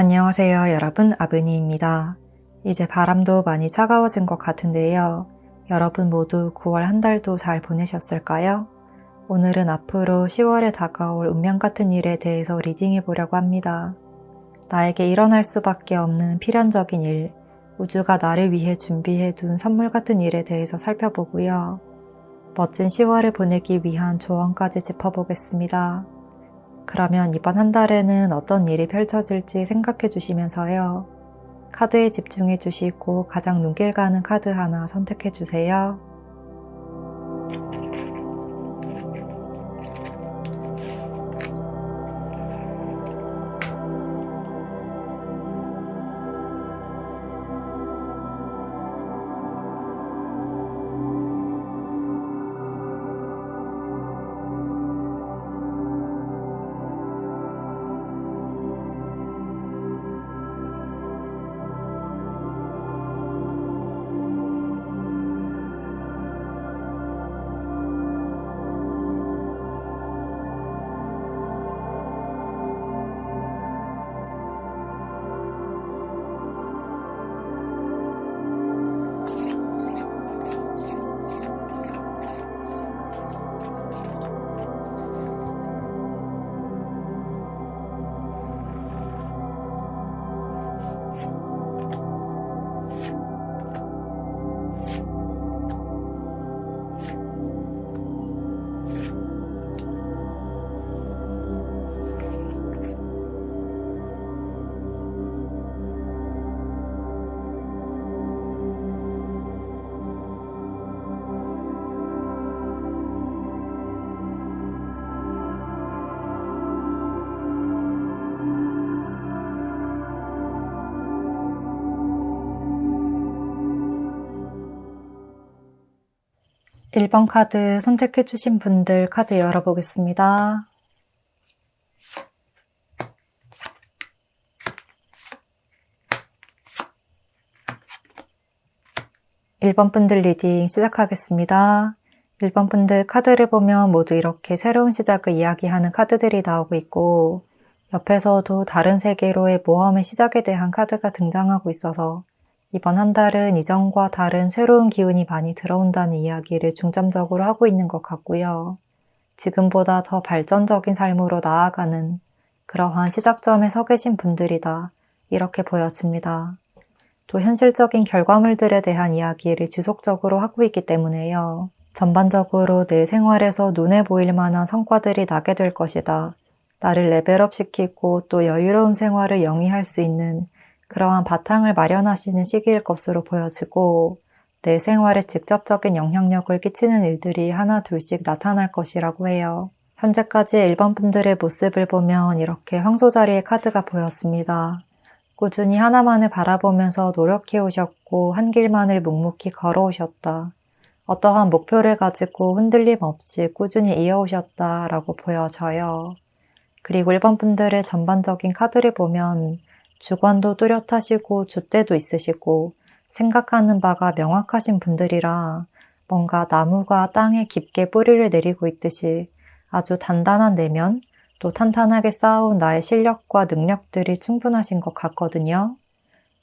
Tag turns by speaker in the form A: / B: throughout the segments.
A: 안녕하세요 여러분, 아브니입니다. 이제 바람도 많이 차가워진 것 같은데요. 여러분 모두 9월 한 달도 잘 보내셨을까요? 오늘은 앞으로 10월에 다가올 운명 같은 일에 대해서 리딩해 보려고 합니다. 나에게 일어날 수밖에 없는 필연적인 일, 우주가 나를 위해 준비해 둔 선물 같은 일에 대해서 살펴보고요. 멋진 10월을 보내기 위한 조언까지 짚어보겠습니다. 그러면 이번 한 달에는 어떤 일이 펼쳐질지 생각해 주시면서요. 카드에 집중해 주시고 가장 눈길 가는 카드 하나 선택해 주세요. 일 번 카드 선택해 주신 분들 카드 열어보겠습니다. 1번 분들 리딩 시작하겠습니다. 1번 분들 카드를 보면 모두 이렇게 새로운 시작을 이야기하는 카드들이 나오고 있고, 옆에서도 다른 세계로의 모험의 시작에 대한 카드가 등장하고 있어서 이번 한 달은 이전과 다른 새로운 기운이 많이 들어온다는 이야기를 중점적으로 하고 있는 것 같고요. 지금보다 더 발전적인 삶으로 나아가는 그러한 시작점에 서 계신 분들이다, 이렇게 보여집니다. 또 현실적인 결과물들에 대한 이야기를 지속적으로 하고 있기 때문에요. 전반적으로 내 생활에서 눈에 보일 만한 성과들이 나게 될 것이다. 나를 레벨업 시키고 또 여유로운 생활을 영위할 수 있는 그러한 바탕을 마련하시는 시기일 것으로 보여지고, 내 생활에 직접적인 영향력을 끼치는 일들이 하나 둘씩 나타날 것이라고 해요. 현재까지 1번 분들의 모습을 보면 이렇게 황소자리의 카드가 보였습니다. 꾸준히 하나만을 바라보면서 노력해 오셨고 한 길만을 묵묵히 걸어오셨다. 어떠한 목표를 가지고 흔들림 없이 꾸준히 이어오셨다라고 보여져요. 그리고 1번 분들의 전반적인 카드를 보면 주관도 뚜렷하시고 줏대도 있으시고 생각하는 바가 명확하신 분들이라 뭔가 나무가 땅에 깊게 뿌리를 내리고 있듯이 아주 단단한 내면, 또 탄탄하게 쌓아온 나의 실력과 능력들이 충분하신 것 같거든요.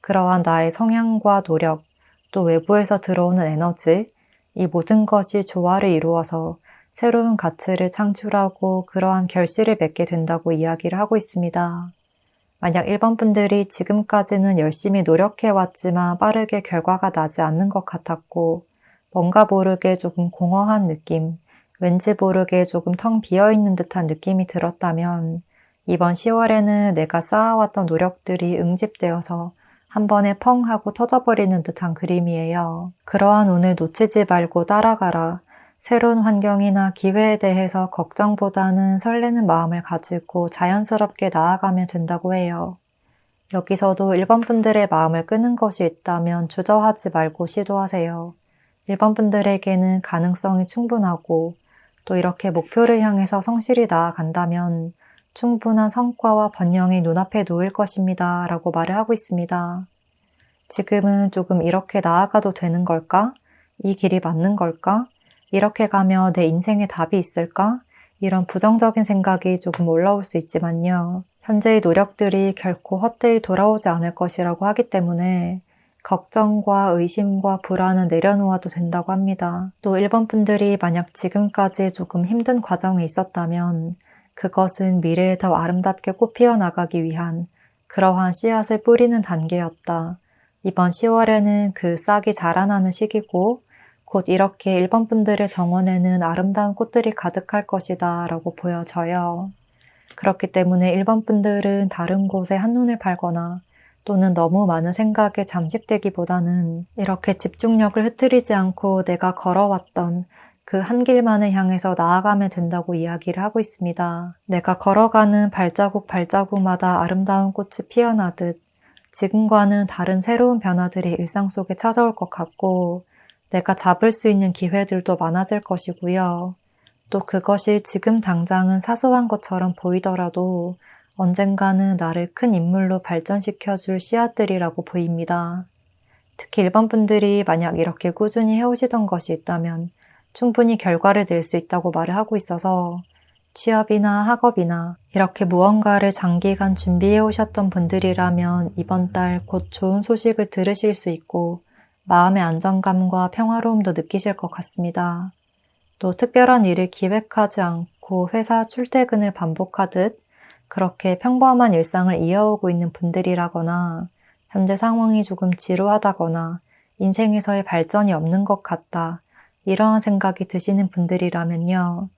A: 그러한 나의 성향과 노력, 또 외부에서 들어오는 에너지, 이 모든 것이 조화를 이루어서 새로운 가치를 창출하고 그러한 결실을 맺게 된다고 이야기를 하고 있습니다. 만약 1번 분들이 지금까지는 열심히 노력해왔지만 빠르게 결과가 나지 않는 것 같았고, 뭔가 모르게 조금 공허한 느낌, 왠지 모르게 조금 텅 비어있는 듯한 느낌이 들었다면, 이번 10월에는 내가 쌓아왔던 노력들이 응집되어서 한 번에 펑 하고 터져버리는 듯한 그림이에요. 그러한 운을 놓치지 말고 따라가라. 새로운 환경이나 기회에 대해서 걱정보다는 설레는 마음을 가지고 자연스럽게 나아가면 된다고 해요. 여기서도 1번 분들의 마음을 끄는 것이 있다면 주저하지 말고 시도하세요. 1번 분들에게는 가능성이 충분하고 또 이렇게 목표를 향해서 성실히 나아간다면 충분한 성과와 번영이 눈앞에 놓일 것입니다, 라고 말을 하고 있습니다. 지금은 조금 이렇게 나아가도 되는 걸까? 이 길이 맞는 걸까? 이렇게 가면 내 인생에 답이 있을까? 이런 부정적인 생각이 조금 올라올 수 있지만요. 현재의 노력들이 결코 헛되이 돌아오지 않을 것이라고 하기 때문에 걱정과 의심과 불안은 내려놓아도 된다고 합니다. 또 1번 분들이 만약 지금까지 조금 힘든 과정에 있었다면 그것은 미래에 더 아름답게 꽃피어 나가기 위한 그러한 씨앗을 뿌리는 단계였다. 이번 10월에는 그 싹이 자라나는 시기고 곧 이렇게 1번 분들의 정원에는 아름다운 꽃들이 가득할 것이다 라고 보여져요. 그렇기 때문에 1번 분들은 다른 곳에 한눈을 팔거나 또는 너무 많은 생각에 잠식되기보다는 이렇게 집중력을 흐트리지 않고 내가 걸어왔던 그 한 길만을 향해서 나아가면 된다고 이야기를 하고 있습니다. 내가 걸어가는 발자국마다 아름다운 꽃이 피어나듯 지금과는 다른 새로운 변화들이 일상 속에 찾아올 것 같고 내가 잡을 수 있는 기회들도 많아질 것이고요. 또 그것이 지금 당장은 사소한 것처럼 보이더라도 언젠가는 나를 큰 인물로 발전시켜줄 씨앗들이라고 보입니다. 특히 1번 분들이 만약 이렇게 꾸준히 해오시던 것이 있다면 충분히 결과를 낼 수 있다고 말을 하고 있어서 취업이나 학업이나 이렇게 무언가를 장기간 준비해 오셨던 분들이라면 이번 달 곧 좋은 소식을 들으실 수 있고 마음의 안정감과 평화로움도 느끼실 것 같습니다. 또 특별한 일을 기획하지 않고 회사 출퇴근을 반복하듯 그렇게 평범한 일상을 이어오고 있는 분들이라거나 현재 상황이 조금 지루하다거나 인생에서의 발전이 없는 것 같다. 이러한 생각이 드시는 분들이라면요.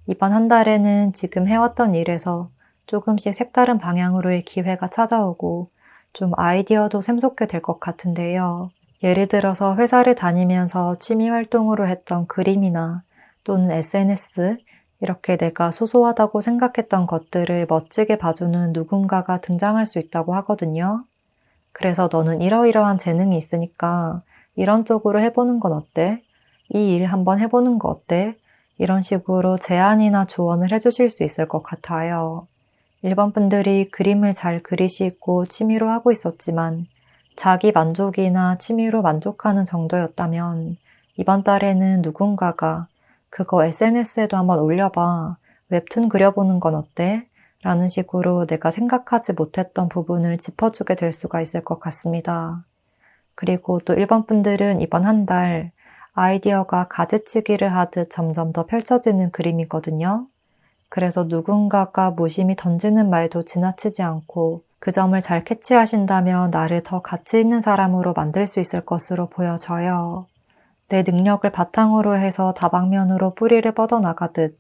A: 이번 한 달에는 지금 해왔던 일에서 조금씩 색다른 방향으로의 기회가 찾아오고 좀 아이디어도 샘솟게 될 것 같은데요. 예를 들어서 회사를 다니면서 취미 활동으로 했던 그림이나 또는 SNS, 이렇게 내가 소소하다고 생각했던 것들을 멋지게 봐주는 누군가가 등장할 수 있다고 하거든요. 그래서 너는 이러이러한 재능이 있으니까 이런 쪽으로 해보는 건 어때? 이 일 한번 해보는 거 어때? 이런 식으로 제안이나 조언을 해주실 수 있을 것 같아요. 1번 분들이 그림을 잘 그리시고 취미로 하고 있었지만 자기 만족이나 취미로 만족하는 정도였다면 이번 달에는 누군가가 그거 SNS에도 한번 올려봐. 웹툰 그려보는 건 어때? 라는 식으로 내가 생각하지 못했던 부분을 짚어주게 될 수가 있을 것 같습니다. 그리고 또 1번 분들은 이번 한 달 아이디어가 가지치기를 하듯 점점 더 펼쳐지는 그림이거든요. 그래서 누군가가 무심히 던지는 말도 지나치지 않고 그 점을 잘 캐치하신다면 나를 더 가치 있는 사람으로 만들 수 있을 것으로 보여져요. 내 능력을 바탕으로 해서 다방면으로 뿌리를 뻗어나가듯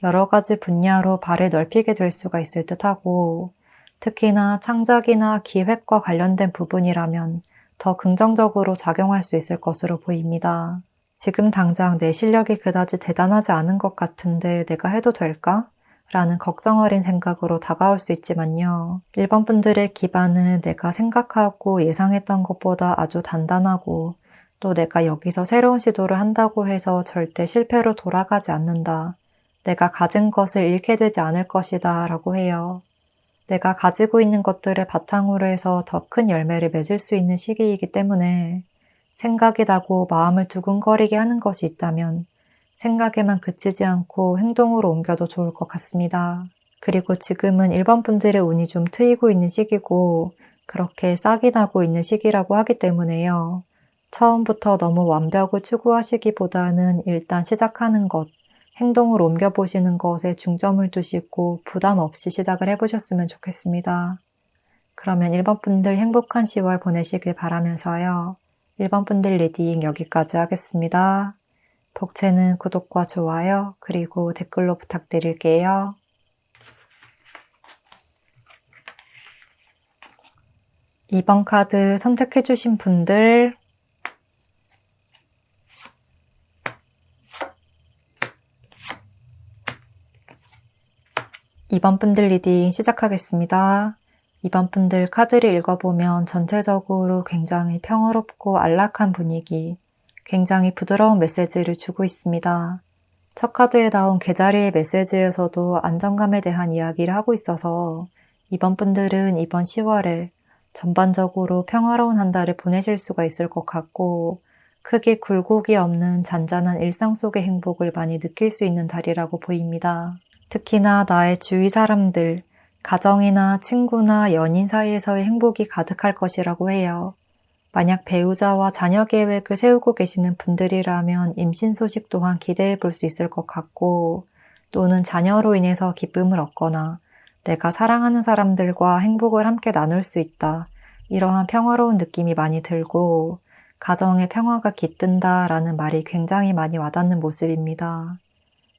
A: 여러 가지 분야로 발을 넓히게 될 수가 있을 듯하고 특히나 창작이나 기획과 관련된 부분이라면 더 긍정적으로 작용할 수 있을 것으로 보입니다. 지금 당장 내 실력이 그다지 대단하지 않은 것 같은데 내가 해도 될까? 라는 걱정 어린 생각으로 다가올 수 있지만요. 1번 분들의 기반은 내가 생각하고 예상했던 것보다 아주 단단하고 또 내가 여기서 새로운 시도를 한다고 해서 절대 실패로 돌아가지 않는다. 내가 가진 것을 잃게 되지 않을 것이다 라고 해요. 내가 가지고 있는 것들을 바탕으로 해서 더 큰 열매를 맺을 수 있는 시기이기 때문에 생각이 나고 마음을 두근거리게 하는 것이 있다면 생각에만 그치지 않고 행동으로 옮겨도 좋을 것 같습니다. 그리고 지금은 1번 분들의 운이 좀 트이고 있는 시기고 그렇게 싹이 나고 있는 시기라고 하기 때문에요. 처음부터 너무 완벽을 추구하시기보다는 일단 시작하는 것, 행동을 옮겨보시는 것에 중점을 두시고 부담 없이 시작을 해보셨으면 좋겠습니다. 그러면 1번 분들 행복한 10월 보내시길 바라면서요. 1번 분들 리딩 여기까지 하겠습니다. 복채는 구독과 좋아요, 그리고 댓글로 부탁드릴게요. 2번 카드 선택해주신 분들 2번 분들 리딩 시작하겠습니다. 2번 분들 카드를 읽어보면 전체적으로 굉장히 평화롭고 안락한 분위기, 굉장히 부드러운 메시지를 주고 있습니다. 첫 카드에 나온 개자리의 메시지에서도 안정감에 대한 이야기를 하고 있어서 2번 분들은 이번 10월에 전반적으로 평화로운 한 달을 보내실 수가 있을 것 같고 크게 굴곡이 없는 잔잔한 일상 속의 행복을 많이 느낄 수 있는 달이라고 보입니다. 특히나 나의 주위 사람들, 가정이나 친구나 연인 사이에서의 행복이 가득할 것이라고 해요. 만약 배우자와 자녀 계획을 세우고 계시는 분들이라면 임신 소식 또한 기대해 볼 수 있을 것 같고, 또는 자녀로 인해서 기쁨을 얻거나 내가 사랑하는 사람들과 행복을 함께 나눌 수 있다. 이러한 평화로운 느낌이 많이 들고 가정의 평화가 깃든다라는 말이 굉장히 많이 와닿는 모습입니다.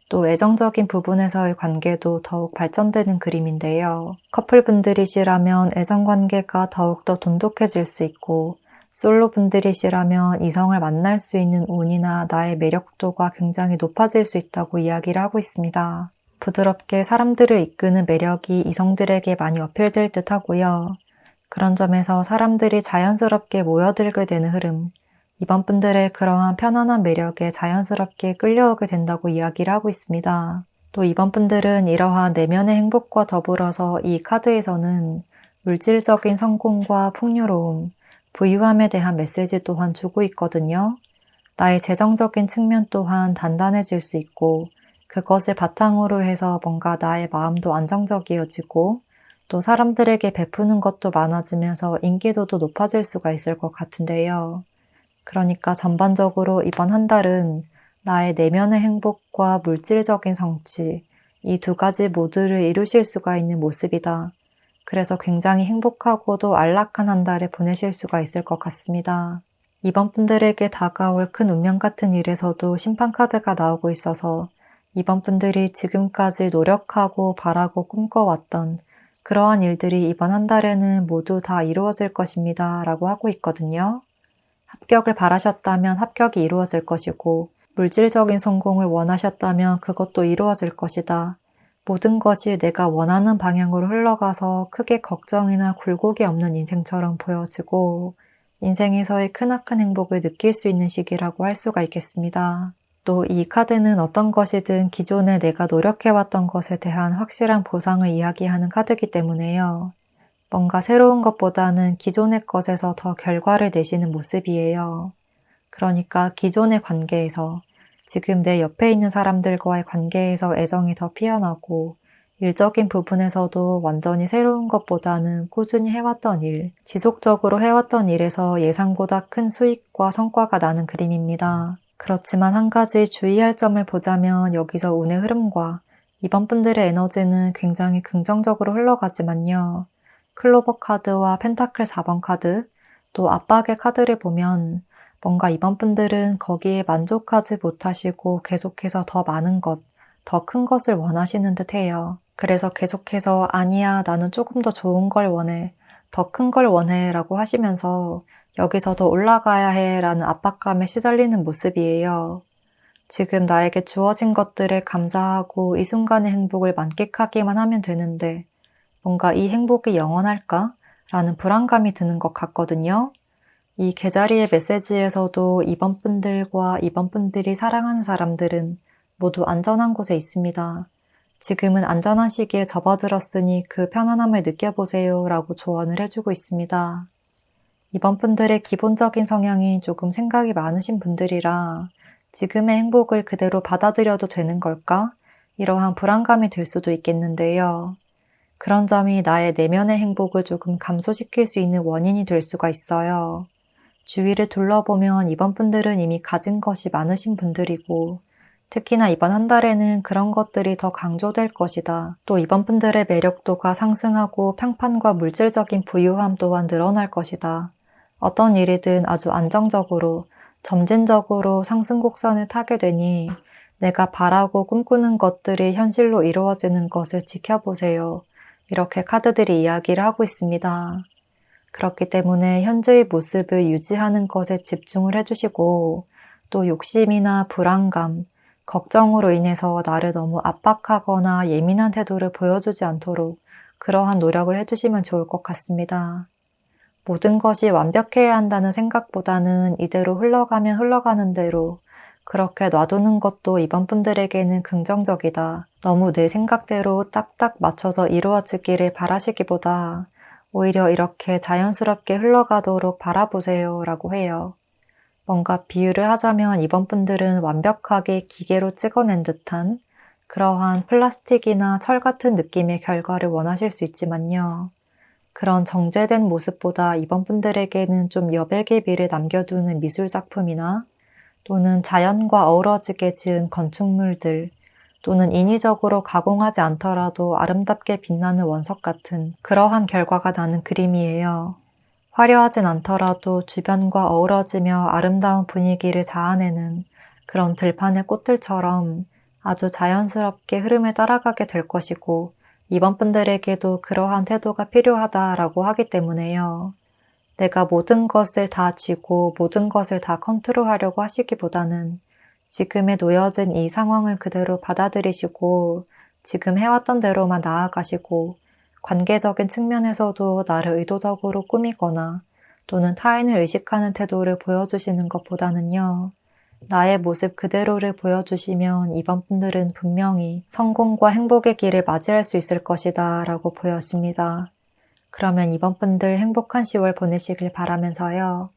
A: 또 애정적인 부분에서의 관계도 더욱 발전되는 그림인데요. 커플분들이시라면 애정관계가 더욱더 돈독해질 수 있고, 솔로분들이시라면 이성을 만날 수 있는 운이나 나의 매력도가 굉장히 높아질 수 있다고 이야기를 하고 있습니다. 부드럽게 사람들을 이끄는 매력이 이성들에게 많이 어필될 듯 하고요. 그런 점에서 사람들이 자연스럽게 모여들게 되는 흐름, 이번 분들의 그러한 편안한 매력에 자연스럽게 끌려오게 된다고 이야기를 하고 있습니다. 또 이번 분들은 이러한 내면의 행복과 더불어서 이 카드에서는 물질적인 성공과 풍요로움, 부유함에 대한 메시지 또한 주고 있거든요. 나의 재정적인 측면 또한 단단해질 수 있고, 그것을 바탕으로 해서 뭔가 나의 마음도 안정적이어지고, 또 사람들에게 베푸는 것도 많아지면서 인기도도 높아질 수가 있을 것 같은데요. 그러니까 전반적으로 이번 한 달은 나의 내면의 행복과 물질적인 성취, 이 두 가지 모두를 이루실 수가 있는 모습이다. 그래서 굉장히 행복하고도 안락한 한 달을 보내실 수가 있을 것 같습니다. 이번 분들에게 다가올 큰 운명 같은 일에서도 심판카드가 나오고 있어서 이번 분들이 지금까지 노력하고 바라고 꿈꿔왔던 그러한 일들이 이번 한 달에는 모두 다 이루어질 것입니다. 라고 하고 있거든요. 합격을 바라셨다면 합격이 이루어질 것이고, 물질적인 성공을 원하셨다면 그것도 이루어질 것이다. 모든 것이 내가 원하는 방향으로 흘러가서 크게 걱정이나 굴곡이 없는 인생처럼 보여지고, 인생에서의 크나큰 행복을 느낄 수 있는 시기라고 할 수가 있겠습니다. 또 이 카드는 어떤 것이든 기존에 내가 노력해왔던 것에 대한 확실한 보상을 이야기하는 카드이기 때문에요. 뭔가 새로운 것보다는 기존의 것에서 더 결과를 내시는 모습이에요. 그러니까 기존의 관계에서, 지금 내 옆에 있는 사람들과의 관계에서 애정이 더 피어나고, 일적인 부분에서도 완전히 새로운 것보다는 꾸준히 해왔던 일, 지속적으로 해왔던 일에서 예상보다 큰 수익과 성과가 나는 그림입니다. 그렇지만 한 가지 주의할 점을 보자면 여기서 운의 흐름과 이번 분들의 에너지는 굉장히 긍정적으로 흘러가지만요. 클로버 카드와 펜타클 4번 카드, 또 압박의 카드를 보면 뭔가 이번 분들은 거기에 만족하지 못하시고 계속해서 더 많은 것, 더 큰 것을 원하시는 듯 해요. 그래서 계속해서 아니야, 나는 조금 더 좋은 걸 원해, 더 큰 걸 원해 라고 하시면서 여기서 더 올라가야 해 라는 압박감에 시달리는 모습이에요. 지금 나에게 주어진 것들에 감사하고 이 순간의 행복을 만끽하기만 하면 되는데 뭔가 이 행복이 영원할까? 라는 불안감이 드는 것 같거든요. 이 개자리의 메시지에서도 이번 분들과 이번 분들이 사랑하는 사람들은 모두 안전한 곳에 있습니다. 지금은 안전한 시기에 접어들었으니 그 편안함을 느껴보세요 라고 조언을 해주고 있습니다. 이번 분들의 기본적인 성향이 조금 생각이 많으신 분들이라 지금의 행복을 그대로 받아들여도 되는 걸까? 이러한 불안감이 들 수도 있겠는데요. 그런 점이 나의 내면의 행복을 조금 감소시킬 수 있는 원인이 될 수가 있어요. 주위를 둘러보면 이번 분들은 이미 가진 것이 많으신 분들이고, 특히나 이번 한 달에는 그런 것들이 더 강조될 것이다. 또 이번 분들의 매력도가 상승하고 평판과 물질적인 부유함 또한 늘어날 것이다. 어떤 일이든 아주 안정적으로, 점진적으로 상승 곡선을 타게 되니 내가 바라고 꿈꾸는 것들이 현실로 이루어지는 것을 지켜보세요. 이렇게 카드들이 이야기를 하고 있습니다. 그렇기 때문에 현재의 모습을 유지하는 것에 집중을 해주시고, 또 욕심이나 불안감, 걱정으로 인해서 나를 너무 압박하거나 예민한 태도를 보여주지 않도록 그러한 노력을 해주시면 좋을 것 같습니다. 모든 것이 완벽해야 한다는 생각보다는 이대로 흘러가면 흘러가는 대로 그렇게 놔두는 것도 이번 분들에게는 긍정적이다. 너무 내 생각대로 딱딱 맞춰서 이루어지기를 바라시기보다 오히려 이렇게 자연스럽게 흘러가도록 바라보세요 라고 해요. 뭔가 비유를 하자면 이번 분들은 완벽하게 기계로 찍어낸 듯한 그러한 플라스틱이나 철 같은 느낌의 결과를 원하실 수 있지만요. 그런 정제된 모습보다 이번 분들에게는 좀 여백의 미를 남겨두는 미술 작품이나 또는 자연과 어우러지게 지은 건축물들 또는 인위적으로 가공하지 않더라도 아름답게 빛나는 원석 같은 그러한 결과가 나는 그림이에요. 화려하진 않더라도 주변과 어우러지며 아름다운 분위기를 자아내는 그런 들판의 꽃들처럼 아주 자연스럽게 흐름을 따라가게 될 것이고 이번 분들에게도 그러한 태도가 필요하다라고 하기 때문에요. 내가 모든 것을 다 쥐고 모든 것을 다 컨트롤하려고 하시기보다는 지금에 놓여진 이 상황을 그대로 받아들이시고 지금 해왔던 대로만 나아가시고 관계적인 측면에서도 나를 의도적으로 꾸미거나 또는 타인을 의식하는 태도를 보여주시는 것보다는요. 나의 모습 그대로를 보여주시면 이번 분들은 분명히 성공과 행복의 길을 맞이할 수 있을 것이다 라고 보여집니다. 그러면 이번 분들 행복한 10월 보내시길 바라면서요.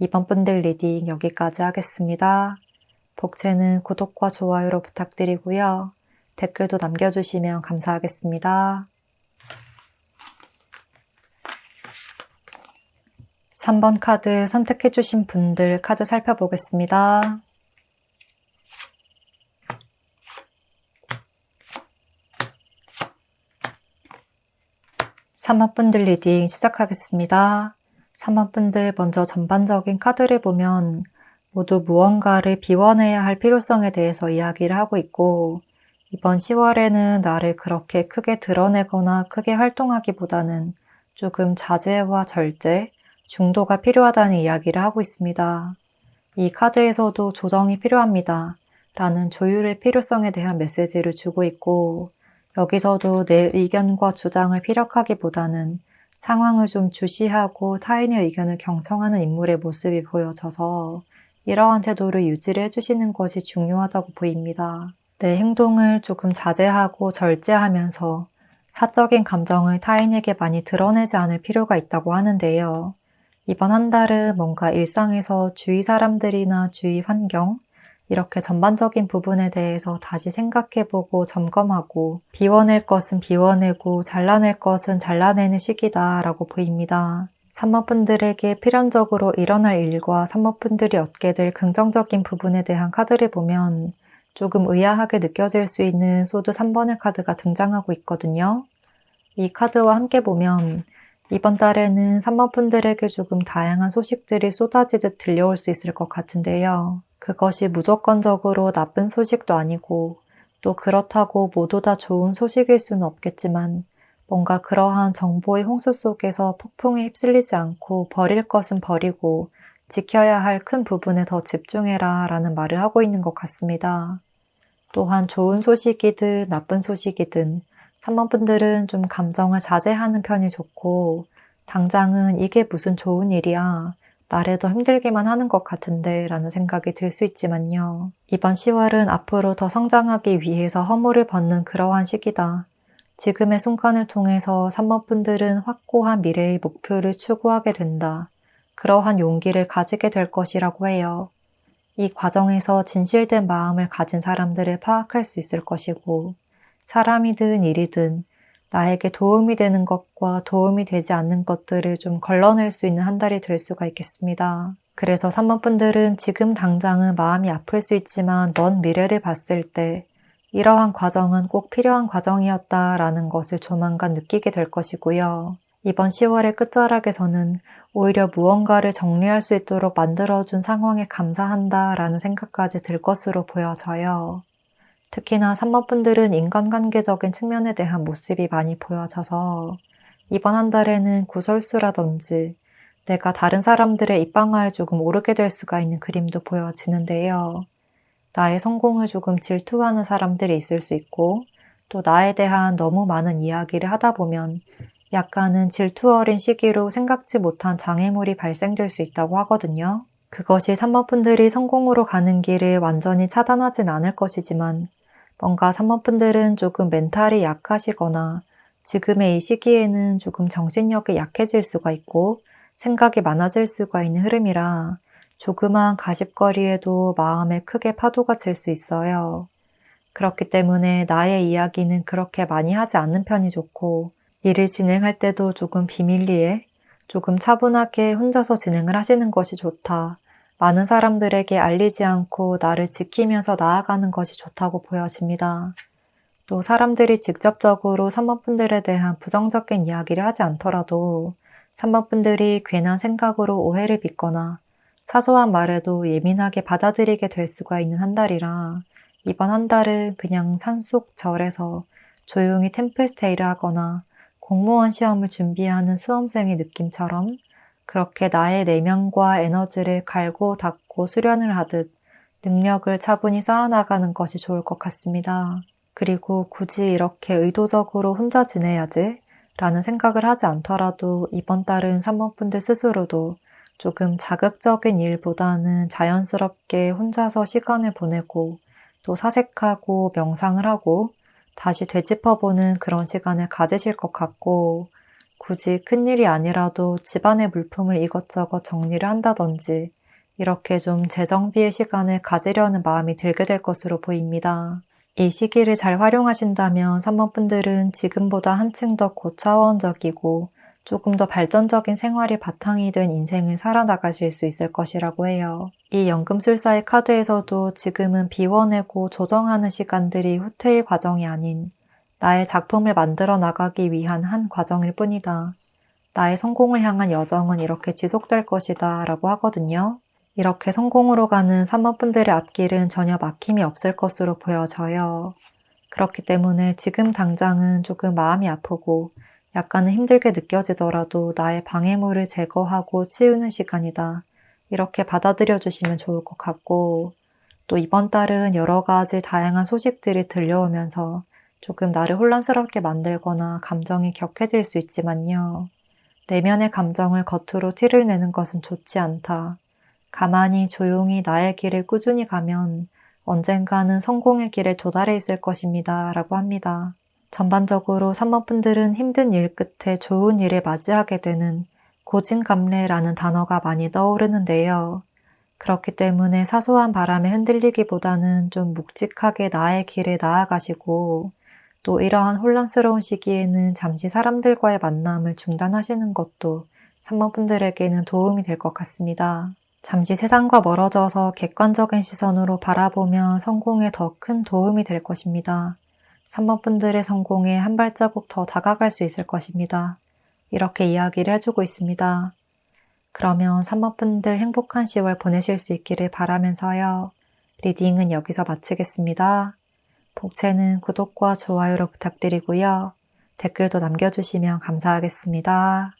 A: 이번 분들 리딩 여기까지 하겠습니다. 복채는 구독과 좋아요로 부탁드리고요. 댓글도 남겨주시면 감사하겠습니다. 3번 카드 선택해주신 분들 카드 살펴보겠습니다. 3번 분들 리딩 시작하겠습니다. 3번 분들 먼저 전반적인 카드를 보면 모두 무언가를 비워내야 할 필요성에 대해서 이야기를 하고 있고 이번 10월에는 나를 그렇게 크게 드러내거나 크게 활동하기보다는 조금 자제와 절제, 중도가 필요하다는 이야기를 하고 있습니다. 이 카드에서도 조정이 필요합니다. 라는 조율의 필요성에 대한 메시지를 주고 있고 여기서도 내 의견과 주장을 피력하기보다는 상황을 좀 주시하고 타인의 의견을 경청하는 인물의 모습이 보여져서 이러한 태도를 유지를 해주시는 것이 중요하다고 보입니다. 내 행동을 조금 자제하고 절제하면서 사적인 감정을 타인에게 많이 드러내지 않을 필요가 있다고 하는데요. 이번 한 달은 뭔가 일상에서 주위 사람들이나 주위 환경, 이렇게 전반적인 부분에 대해서 다시 생각해보고 점검하고 비워낼 것은 비워내고 잘라낼 것은 잘라내는 시기다라고 보입니다. 산모분들에게 필연적으로 일어날 일과 산모분들이 얻게 될 긍정적인 부분에 대한 카드를 보면 조금 의아하게 느껴질 수 있는 소드 3번의 카드가 등장하고 있거든요. 이 카드와 함께 보면 이번 달에는 산모분들에게 조금 다양한 소식들이 쏟아지듯 들려올 수 있을 것 같은데요. 그것이 무조건적으로 나쁜 소식도 아니고 또 그렇다고 모두 다 좋은 소식일 수는 없겠지만 뭔가 그러한 정보의 홍수 속에서 폭풍에 휩쓸리지 않고 버릴 것은 버리고 지켜야 할 큰 부분에 더 집중해라 라는 말을 하고 있는 것 같습니다. 또한 좋은 소식이든 나쁜 소식이든 산모분들은 좀 감정을 자제하는 편이 좋고 당장은 이게 무슨 좋은 일이야. 나를 더 힘들게만 하는 것 같은데 라는 생각이 들 수 있지만요. 이번 10월은 앞으로 더 성장하기 위해서 허물을 벗는 그러한 시기다. 지금의 순간을 통해서 산모분들은 확고한 미래의 목표를 추구하게 된다. 그러한 용기를 가지게 될 것이라고 해요. 이 과정에서 진실된 마음을 가진 사람들을 파악할 수 있을 것이고 사람이든 일이든 나에게 도움이 되는 것과 도움이 되지 않는 것들을 좀 걸러낼 수 있는 한 달이 될 수가 있겠습니다. 그래서 3번 분들은 지금 당장은 마음이 아플 수 있지만 먼 미래를 봤을 때 이러한 과정은 꼭 필요한 과정이었다라는 것을 조만간 느끼게 될 것이고요. 이번 10월의 끝자락에서는 오히려 무언가를 정리할 수 있도록 만들어준 상황에 감사한다라는 생각까지 들 것으로 보여져요. 특히나 3번 분들은 인간관계적인 측면에 대한 모습이 많이 보여져서 이번 한 달에는 구설수라든지 내가 다른 사람들의 입방아에 조금 오르게 될 수가 있는 그림도 보여지는데요. 나의 성공을 조금 질투하는 사람들이 있을 수 있고 또 나에 대한 너무 많은 이야기를 하다 보면 약간은 질투 어린 시기로 생각지 못한 장애물이 발생될 수 있다고 하거든요. 그것이 3번 분들이 성공으로 가는 길을 완전히 차단하진 않을 것이지만 뭔가 3번 분들은 조금 멘탈이 약하시거나 지금의 이 시기에는 조금 정신력이 약해질 수가 있고 생각이 많아질 수가 있는 흐름이라 조그만 가십거리에도 마음에 크게 파도가 칠 수 있어요. 그렇기 때문에 나의 이야기는 그렇게 많이 하지 않는 편이 좋고, 일을 진행할 때도 조금 비밀리에, 조금 차분하게 혼자서 진행을 하시는 것이 좋다. 많은 사람들에게 알리지 않고 나를 지키면서 나아가는 것이 좋다고 보여집니다. 또 사람들이 직접적으로 산모분들에 대한 부정적인 이야기를 하지 않더라도 산모분들이 괜한 생각으로 오해를 빚거나 사소한 말에도 예민하게 받아들이게 될 수가 있는 한 달이라 이번 한 달은 그냥 산속절에서 조용히 템플스테이를 하거나 공무원 시험을 준비하는 수험생의 느낌처럼 그렇게 나의 내면과 에너지를 갈고 닦고 수련을 하듯 능력을 차분히 쌓아나가는 것이 좋을 것 같습니다. 그리고 굳이 이렇게 의도적으로 혼자 지내야지 라는 생각을 하지 않더라도 이번 달은 산모분들 스스로도 조금 자극적인 일보다는 자연스럽게 혼자서 시간을 보내고 또 사색하고 명상을 하고 다시 되짚어보는 그런 시간을 가지실 것 같고 굳이 큰일이 아니라도 집안의 물품을 이것저것 정리를 한다든지 이렇게 좀 재정비의 시간을 가지려는 마음이 들게 될 것으로 보입니다. 이 시기를 잘 활용하신다면 산모분들은 지금보다 한층 더 고차원적이고 조금 더 발전적인 생활이 바탕이 된 인생을 살아나가실 수 있을 것이라고 해요. 이 연금술사의 카드에서도 지금은 비워내고 조정하는 시간들이 후퇴의 과정이 아닌 나의 작품을 만들어 나가기 위한 한 과정일 뿐이다. 나의 성공을 향한 여정은 이렇게 지속될 것이다 라고 하거든요. 이렇게 성공으로 가는 산모분들의 앞길은 전혀 막힘이 없을 것으로 보여져요. 그렇기 때문에 지금 당장은 조금 마음이 아프고 약간은 힘들게 느껴지더라도 나의 방해물을 제거하고 치우는 시간이다. 이렇게 받아들여 주시면 좋을 것 같고 또 이번 달은 여러 가지 다양한 소식들이 들려오면서 조금 나를 혼란스럽게 만들거나 감정이 격해질 수 있지만요. 내면의 감정을 겉으로 티를 내는 것은 좋지 않다. 가만히 조용히 나의 길을 꾸준히 가면 언젠가는 성공의 길에 도달해 있을 것입니다. 라고 합니다. 전반적으로 산모분들은 힘든 일 끝에 좋은 일을 맞이하게 되는 고진감래라는 단어가 많이 떠오르는데요. 그렇기 때문에 사소한 바람에 흔들리기보다는 좀 묵직하게 나의 길에 나아가시고 또 이러한 혼란스러운 시기에는 잠시 사람들과의 만남을 중단하시는 것도 산모분들에게는 도움이 될 것 같습니다. 잠시 세상과 멀어져서 객관적인 시선으로 바라보면 성공에 더 큰 도움이 될 것입니다. 산모분들의 성공에 한 발자국 더 다가갈 수 있을 것입니다. 이렇게 이야기를 해주고 있습니다. 그러면 산모분들 행복한 10월 보내실 수 있기를 바라면서요. 리딩은 여기서 마치겠습니다. 복채는 구독과 좋아요로 부탁드리고요. 댓글도 남겨주시면 감사하겠습니다.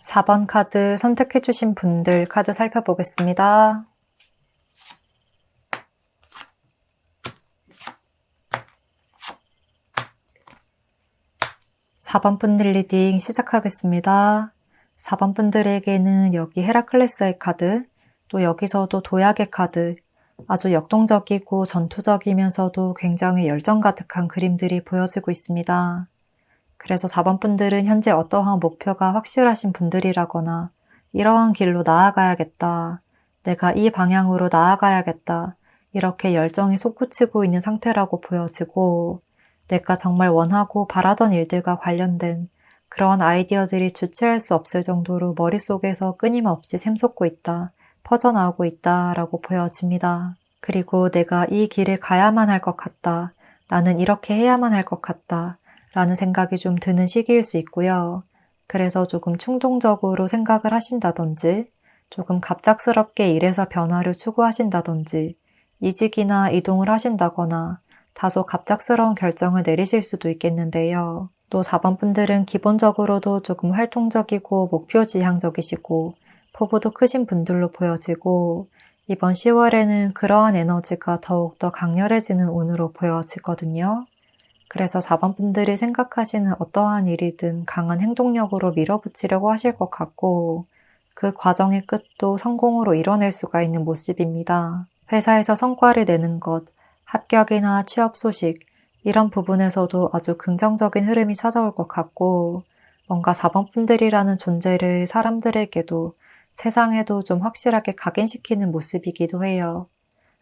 A: 4번 카드 선택해주신 분들 카드 살펴보겠습니다. (4번) 분들 리딩 시작하겠습니다. 4번 분들에게는 여기 헤라클레스의 카드, 또 여기서도 도약의 카드, 아주 역동적이고 전투적이면서도 굉장히 열정 가득한 그림들이 보여지고 있습니다. 그래서 4번 분들은 현재 어떠한 목표가 확실하신 분들이라거나 이러한 길로 나아가야겠다, 내가 이 방향으로 나아가야겠다, 이렇게 열정이 솟구치고 있는 상태라고 보여지고 내가 정말 원하고 바라던 일들과 관련된 그런 아이디어들이 주체할 수 없을 정도로 머릿속에서 끊임없이 샘솟고 있다, 퍼져나오고 있다라고 보여집니다. 그리고 내가 이 길을 가야만 할 것 같다, 나는 이렇게 해야만 할 것 같다 라는 생각이 좀 드는 시기일 수 있고요. 그래서 조금 충동적으로 생각을 하신다든지 조금 갑작스럽게 일에서 변화를 추구하신다든지 이직이나 이동을 하신다거나 다소 갑작스러운 결정을 내리실 수도 있겠는데요. 또 4번 분들은 기본적으로도 조금 활동적이고 목표지향적이시고 포부도 크신 분들로 보여지고 이번 10월에는 그러한 에너지가 더욱더 강렬해지는 운으로 보여지거든요. 그래서 4번 분들이 생각하시는 어떠한 일이든 강한 행동력으로 밀어붙이려고 하실 것 같고 그 과정의 끝도 성공으로 이뤄낼 수가 있는 모습입니다. 회사에서 성과를 내는 것, 합격이나 취업 소식, 이런 부분에서도 아주 긍정적인 흐름이 찾아올 것 같고 뭔가 4번 분들이라는 존재를 사람들에게도 세상에도 좀 확실하게 각인시키는 모습이기도 해요.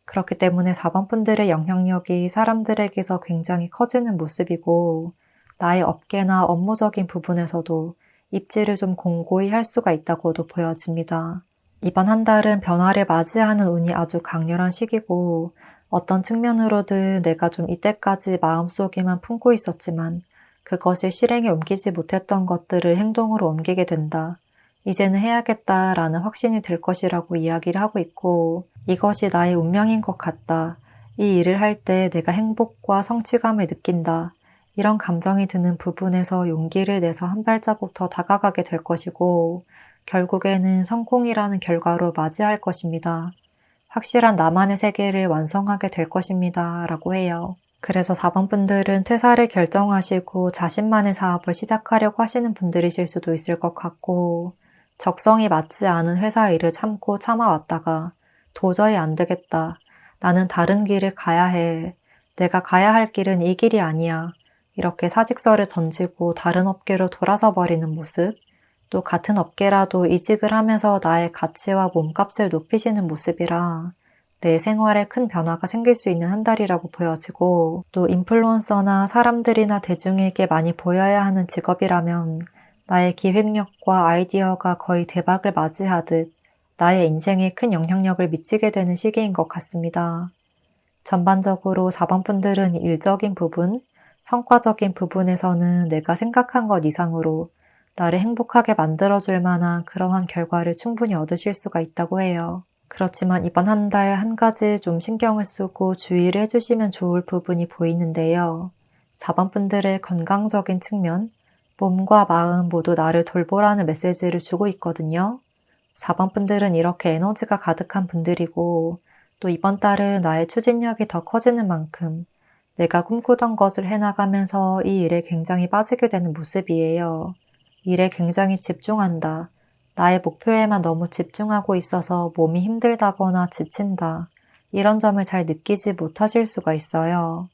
A: 그렇기 때문에 4번 분들의 영향력이 사람들에게서 굉장히 커지는 모습이고 나의 업계나 업무적인 부분에서도 입지를 좀 공고히 할 수가 있다고도 보여집니다. 이번 한 달은 변화를 맞이하는 운이 아주 강렬한 시기고 어떤 측면으로든 내가 좀 이때까지 마음속에만 품고 있었지만 그것을 실행에 옮기지 못했던 것들을 행동으로 옮기게 된다. 이제는 해야겠다라는 확신이 들 것이라고 이야기를 하고 있고 이것이 나의 운명인 것 같다. 이 일을 할 때 내가 행복과 성취감을 느낀다. 이런 감정이 드는 부분에서 용기를 내서 한 발자국 더 다가가게 될 것이고 결국에는 성공이라는 결과로 맞이할 것입니다. 확실한 나만의 세계를 완성하게 될 것입니다. 라고 해요. 그래서 4번 분들은 퇴사를 결정하시고 자신만의 사업을 시작하려고 하시는 분들이실 수도 있을 것 같고 적성이 맞지 않은 회사 일을 참고 참아왔다가 도저히 안 되겠다. 나는 다른 길을 가야 해. 내가 가야 할 길은 이 길이 아니야. 이렇게 사직서를 던지고 다른 업계로 돌아서 버리는 모습, 또 같은 업계라도 이직을 하면서 나의 가치와 몸값을 높이시는 모습이라 내 생활에 큰 변화가 생길 수 있는 한 달이라고 보여지고 또 인플루언서나 사람들이나 대중에게 많이 보여야 하는 직업이라면 나의 기획력과 아이디어가 거의 대박을 맞이하듯 나의 인생에 큰 영향력을 미치게 되는 시기인 것 같습니다. 전반적으로 4번 분들은 일적인 부분, 성과적인 부분에서는 내가 생각한 것 이상으로 나를 행복하게 만들어줄 만한 그러한 결과를 충분히 얻으실 수가 있다고 해요. 그렇지만 이번 한 달 한 가지 좀 신경을 쓰고 주의를 해주시면 좋을 부분이 보이는데요. 4번 분들의 건강적인 측면, 몸과 마음 모두 나를 돌보라는 메시지를 주고 있거든요. 4번 분들은 이렇게 에너지가 가득한 분들이고 또 이번 달은 나의 추진력이 더 커지는 만큼 내가 꿈꾸던 것을 해나가면서 이 일에 굉장히 빠지게 되는 모습이에요. 일에 굉장히 집중한다. 나의 목표에만 너무 집중하고 있어서 몸이 힘들다거나 지친다. 이런 점을 잘 느끼지 못하실 수가 있어요.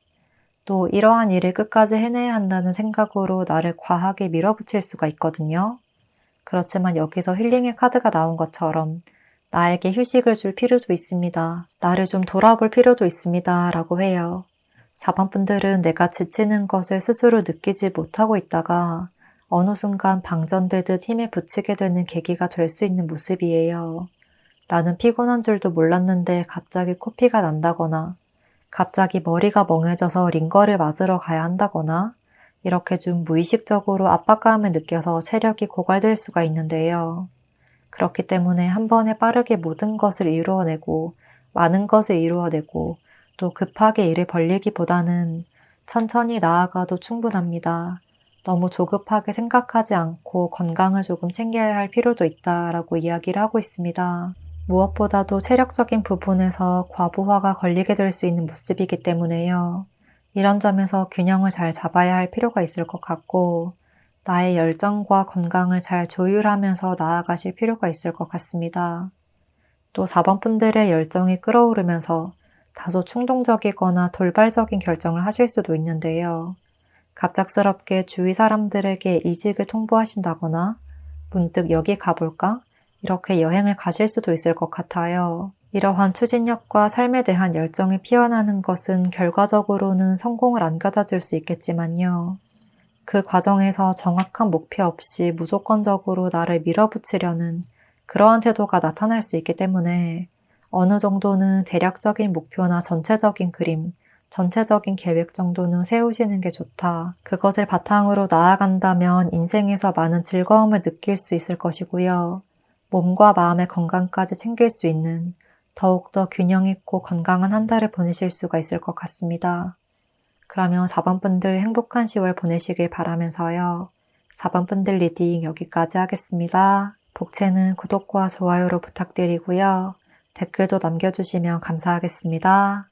A: 또 이러한 일을 끝까지 해내야 한다는 생각으로 나를 과하게 밀어붙일 수가 있거든요. 그렇지만 여기서 힐링의 카드가 나온 것처럼 나에게 휴식을 줄 필요도 있습니다. 나를 좀 돌아볼 필요도 있습니다. 라고 해요. 4번 분들은 내가 지치는 것을 스스로 느끼지 못하고 있다가 어느 순간 방전되듯 힘에 부치게 되는 계기가 될 수 있는 모습이에요. 나는 피곤한 줄도 몰랐는데 갑자기 코피가 난다거나 갑자기 머리가 멍해져서 링거를 맞으러 가야 한다거나 이렇게 좀 무의식적으로 압박감을 느껴서 체력이 고갈될 수가 있는데요. 그렇기 때문에 한 번에 빠르게 모든 것을 이루어내고 많은 것을 이루어내고 또 급하게 일을 벌리기보다는 천천히 나아가도 충분합니다. 너무 조급하게 생각하지 않고 건강을 조금 챙겨야 할 필요도 있다라고 이야기를 하고 있습니다. 무엇보다도 체력적인 부분에서 과부하가 걸리게 될 수 있는 모습이기 때문에요. 이런 점에서 균형을 잘 잡아야 할 필요가 있을 것 같고 나의 열정과 건강을 잘 조율하면서 나아가실 필요가 있을 것 같습니다. 또 4번 분들의 열정이 끌어오르면서 다소 충동적이거나 돌발적인 결정을 하실 수도 있는데요. 갑작스럽게 주위 사람들에게 이직을 통보하신다거나 문득 여기 가볼까? 이렇게 여행을 가실 수도 있을 것 같아요. 이러한 추진력과 삶에 대한 열정이 피어나는 것은 결과적으로는 성공을 안겨다 줄 수 있겠지만요. 그 과정에서 정확한 목표 없이 무조건적으로 나를 밀어붙이려는 그러한 태도가 나타날 수 있기 때문에 어느 정도는 대략적인 목표나 전체적인 그림, 전체적인 계획 정도는 세우시는 게 좋다. 그것을 바탕으로 나아간다면 인생에서 많은 즐거움을 느낄 수 있을 것이고요. 몸과 마음의 건강까지 챙길 수 있는 더욱더 균형 있고 건강한 한 달을 보내실 수가 있을 것 같습니다. 그러면 4번 분들 행복한 10월 보내시길 바라면서요. 4번 분들 리딩 여기까지 하겠습니다. 복채는 구독과 좋아요로 부탁드리고요. 댓글도 남겨주시면 감사하겠습니다.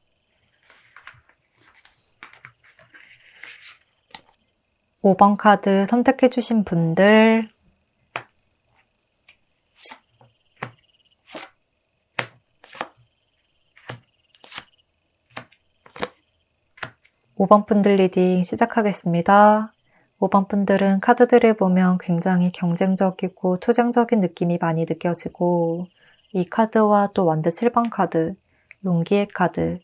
A: 5번 카드 선택해주신 분들 5번 분들 리딩 시작하겠습니다. 5번 분들은 카드들을 보면 굉장히 경쟁적이고 투쟁적인 느낌이 많이 느껴지고 이 카드와 또 완드 7번 카드, 용기의 카드,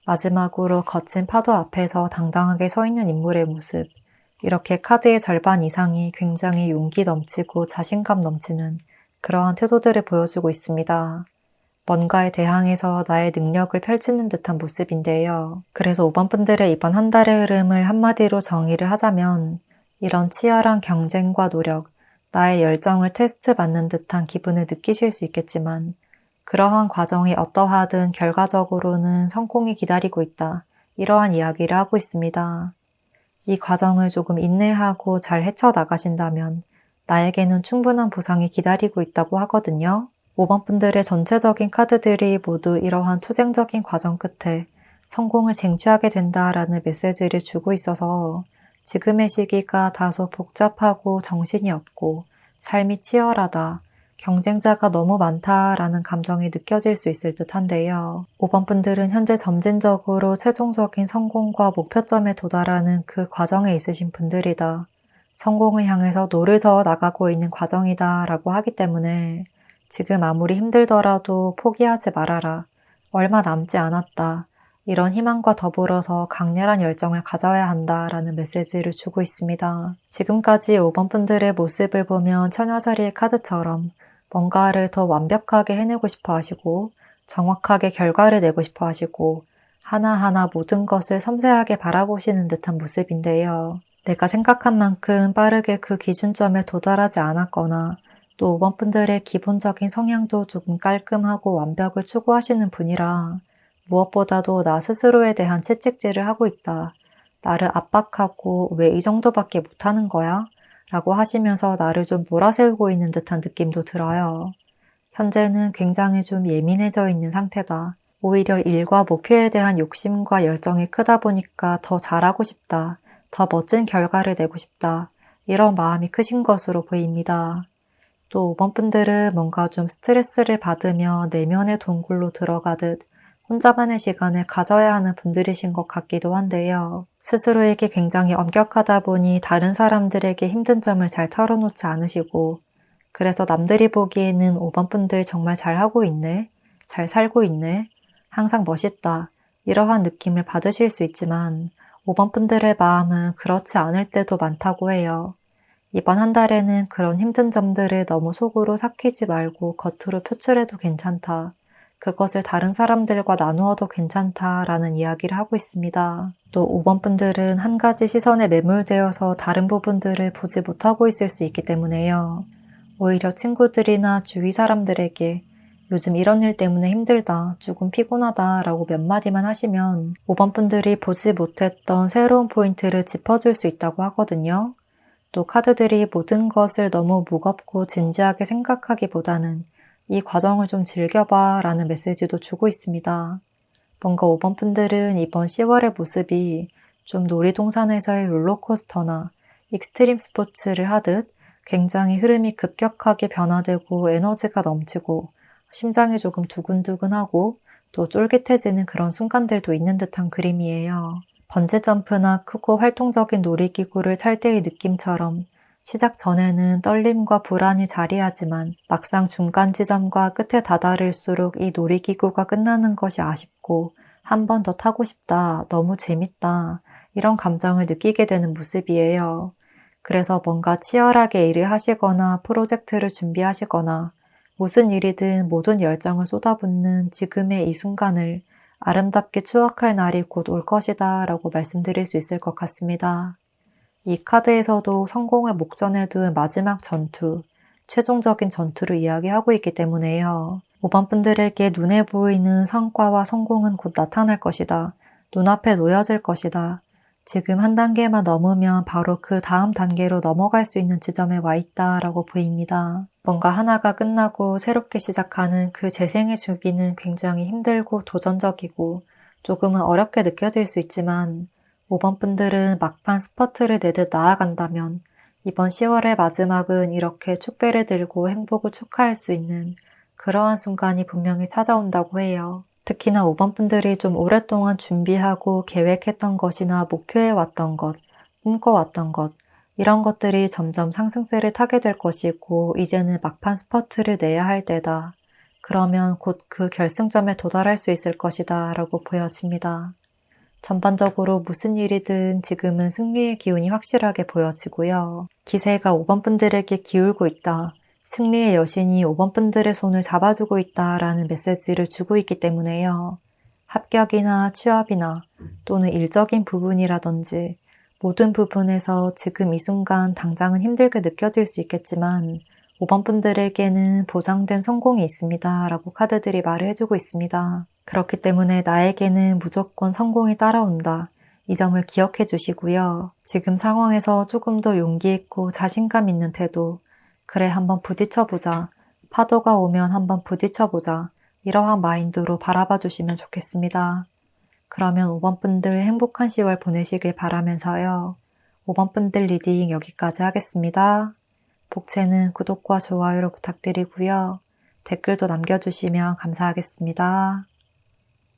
A: 마지막으로 거친 파도 앞에서 당당하게 서 있는 인물의 모습, 이렇게 카드의 절반 이상이 굉장히 용기 넘치고 자신감 넘치는 그러한 태도들을 보여주고 있습니다. 뭔가에 대항해서 나의 능력을 펼치는 듯한 모습인데요. 그래서 5번 분들의 이번 한 달의 흐름을 한마디로 정의를 하자면 이런 치열한 경쟁과 노력, 나의 열정을 테스트 받는 듯한 기분을 느끼실 수 있겠지만 그러한 과정이 어떠하든 결과적으로는 성공이 기다리고 있다. 이러한 이야기를 하고 있습니다. 이 과정을 조금 인내하고 잘 헤쳐나가신다면 나에게는 충분한 보상이 기다리고 있다고 하거든요. 5번 분들의 전체적인 카드들이 모두 이러한 투쟁적인 과정 끝에 성공을 쟁취하게 된다라는 메시지를 주고 있어서 지금의 시기가 다소 복잡하고 정신이 없고 삶이 치열하다, 경쟁자가 너무 많다라는 감정이 느껴질 수 있을 듯한데요. 5번 분들은 현재 점진적으로 최종적인 성공과 목표점에 도달하는 그 과정에 있으신 분들이다. 성공을 향해서 노를 저어 나가고 있는 과정이다 라고 하기 때문에 지금 아무리 힘들더라도 포기하지 말아라. 얼마 남지 않았다. 이런 희망과 더불어서 강렬한 열정을 가져야 한다라는 메시지를 주고 있습니다. 지금까지 5번 분들의 모습을 보면 처녀자리의 카드처럼 뭔가를 더 완벽하게 해내고 싶어 하시고 정확하게 결과를 내고 싶어 하시고 하나하나 모든 것을 섬세하게 바라보시는 듯한 모습인데요. 내가 생각한 만큼 빠르게 그 기준점에 도달하지 않았거나 또 5번 분들의 기본적인 성향도 조금 깔끔하고 완벽을 추구하시는 분이라 무엇보다도 나 스스로에 대한 채찍질을 하고 있다. 나를 압박하고 왜 이 정도밖에 못하는 거야? 라고 하시면서 나를 좀 몰아세우고 있는 듯한 느낌도 들어요. 현재는 굉장히 좀 예민해져 있는 상태다. 오히려 일과 목표에 대한 욕심과 열정이 크다 보니까 더 잘하고 싶다. 더 멋진 결과를 내고 싶다. 이런 마음이 크신 것으로 보입니다. 또 5번 분들은 뭔가 좀 스트레스를 받으며 내면의 동굴로 들어가듯 혼자만의 시간을 가져야 하는 분들이신 것 같기도 한데요. 스스로에게 굉장히 엄격하다 보니 다른 사람들에게 힘든 점을 잘 털어놓지 않으시고 그래서 남들이 보기에는 5번 분들 정말 잘하고 있네, 잘 살고 있네, 항상 멋있다 이러한 느낌을 받으실 수 있지만 5번 분들의 마음은 그렇지 않을 때도 많다고 해요. 이번 한 달에는 그런 힘든 점들을 너무 속으로 삭히지 말고 겉으로 표출해도 괜찮다. 그것을 다른 사람들과 나누어도 괜찮다라는 이야기를 하고 있습니다. 또 5번 분들은 한 가지 시선에 매몰되어서 다른 부분들을 보지 못하고 있을 수 있기 때문에요. 오히려 친구들이나 주위 사람들에게 요즘 이런 일 때문에 힘들다, 조금 피곤하다 라고 몇 마디만 하시면 5번 분들이 보지 못했던 새로운 포인트를 짚어줄 수 있다고 하거든요. 또 카드들이 모든 것을 너무 무겁고 진지하게 생각하기보다는 이 과정을 좀 즐겨봐 라는 메시지도 주고 있습니다. 뭔가 5번 분들은 이번 10월의 모습이 좀 놀이동산에서의 롤러코스터나 익스트림 스포츠를 하듯 굉장히 흐름이 급격하게 변화되고 에너지가 넘치고 심장이 조금 두근두근하고 또 쫄깃해지는 그런 순간들도 있는 듯한 그림이에요. 번지점프나 크고 활동적인 놀이기구를 탈 때의 느낌처럼 시작 전에는 떨림과 불안이 자리하지만 막상 중간 지점과 끝에 다다를수록 이 놀이기구가 끝나는 것이 아쉽고 한 번 더 타고 싶다, 너무 재밌다 이런 감정을 느끼게 되는 모습이에요. 그래서 뭔가 치열하게 일을 하시거나 프로젝트를 준비하시거나 무슨 일이든 모든 열정을 쏟아붓는 지금의 이 순간을 아름답게 추억할 날이 곧 올 것이다 라고 말씀드릴 수 있을 것 같습니다. 이 카드에서도 성공을 목전에 둔 마지막 전투, 최종적인 전투를 이야기하고 있기 때문에요. 5번 분들에게 눈에 보이는 성과와 성공은 곧 나타날 것이다. 눈앞에 놓여질 것이다. 지금 한 단계만 넘으면 바로 그 다음 단계로 넘어갈 수 있는 지점에 와 있다라고 보입니다. 뭔가 하나가 끝나고 새롭게 시작하는 그 재생의 주기는 굉장히 힘들고 도전적이고 조금은 어렵게 느껴질 수 있지만 5번 분들은 막판 스퍼트를 내듯 나아간다면 이번 10월의 마지막은 이렇게 축배를 들고 행복을 축하할 수 있는 그러한 순간이 분명히 찾아온다고 해요. 특히나 5번 분들이 좀 오랫동안 준비하고 계획했던 것이나 목표해왔던 것, 꿈꿔왔던 것, 이런 것들이 점점 상승세를 타게 될 것이고 이제는 막판 스퍼트를 내야 할 때다. 그러면 곧 그 결승점에 도달할 수 있을 것이다 라고 보여집니다. 전반적으로 무슨 일이든 지금은 승리의 기운이 확실하게 보여지고요. 기세가 5번 분들에게 기울고 있다. 승리의 여신이 5번 분들의 손을 잡아주고 있다라는 메시지를 주고 있기 때문에요. 합격이나 취업이나 또는 일적인 부분이라든지 모든 부분에서 지금 이 순간 당장은 힘들게 느껴질 수 있겠지만 5번 분들에게는 보장된 성공이 있습니다 라고 카드들이 말을 해주고 있습니다. 그렇기 때문에 나에게는 무조건 성공이 따라온다. 이 점을 기억해 주시고요. 지금 상황에서 조금 더 용기 있고 자신감 있는 태도, 그래 한번 부딪혀보자. 파도가 오면 한번 부딪혀보자. 이러한 마인드로 바라봐 주시면 좋겠습니다. 그러면 5번 분들 행복한 10월 보내시길 바라면서요. 5번 분들 리딩 여기까지 하겠습니다. 복채는 구독과 좋아요를 부탁드리고요. 댓글도 남겨주시면 감사하겠습니다.